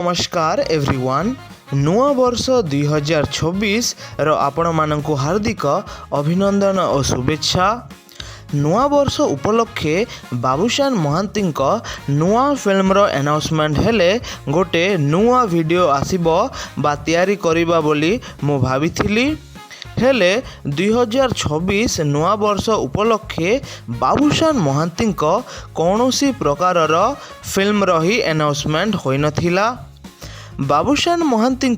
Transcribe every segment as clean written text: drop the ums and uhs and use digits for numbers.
नमस्कार एवरीवन नुआ वर्ष 2026 रो आपण मानकु हार्दिक अभिनंदन और शुभेच्छा। नुआ वर्ष उपलक्षे बाबूशान महांती नुआ फिल्म रो अनाउंसमेंट हेले गोटे नुआ वीडियो आसीबो बा तैयारी करिबा बोली मु भाबिथिली हेले 2026 नुआ वर्ष उपलक्षे बाबूशान महांती कौनसी प्रकारर फिल्म रही अनाउंसमेंट होई नथिला। बाबूशान महांती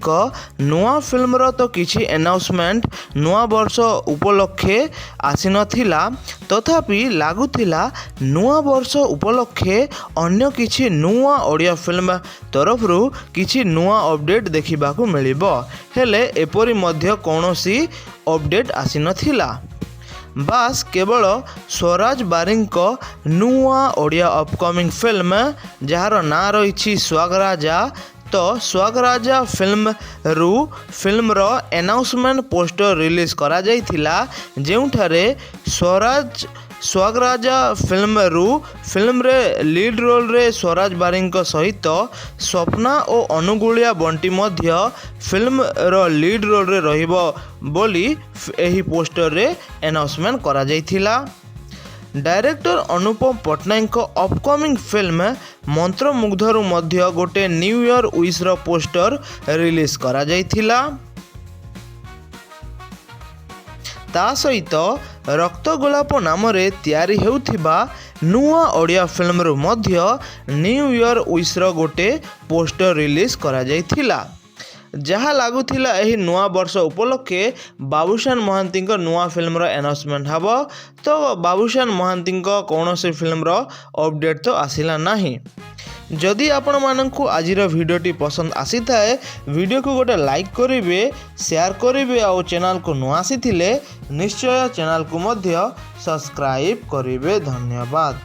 नुआ फिल्मर तो किसी अनाउंसमेंट नुआ वर्ष उपलक्षे आसी नथिला, तथापि लगुला नुआ वर्ष उपलक्षे अन्य किछि नुआ ओडिया फिल्म तरफरु किछि नुआ अपडेट देखिबाकू मिलिबो। हेले एपरि मध्य कौनसी अपडेट आसी नथिला। बास केवल स्वराज बारिंको नुआ ओडिया अपकमिंग फिल्म जार ना रही स्वागराजा, तो स्वागराजा फिल्म रो अनाउंसमेंट पोस्टर रिलीज करा जाइथिला, जेउठारे स्वागराजा फिल्म रे लीड रोल रे स्वराज बारिंको सहित स्वप्ना और अनुगुलिया बंटी मध्य फिल्म रो लीड रोल रे रहिबो बोली एही पोस्टर रे अनाउंसमेंट करा जाइथिला। डायरेक्टर अनुपम पट्टनायक अपकमिंग फिल्म मंत्रमुग्धरु मध्य गोटे न्यू ईयर विश रो पोस्टर रिलीज करा जाइथिला। ता सहित रक्त गोलाप नाम रे तैयारी हेउथिबा नुआ ओडिया फिल्म रु मध्य न्यू ईयर विश रो गोटे पोस्टर रिलीज करा जाइथिला, जहाँ लगुला यही नुआ वर्ष उपलक्षे बाबूशान महांती नुआ फिल्म रो अनाउंसमेंट हब। तो बाबूशान महांती कौन सी फिल्म रो अपडेट तो आसिला नहीं। जदि आपण मानकु आजिर वीडियोटी पसंद आसी थाए वीडियो को गोटे लाइक करिवे, शेयर करिवे और चैनल को नुआ आसी थिले निश्चय चैनल को मध्य सब्सक्राइब करिवे। धन्यवाद।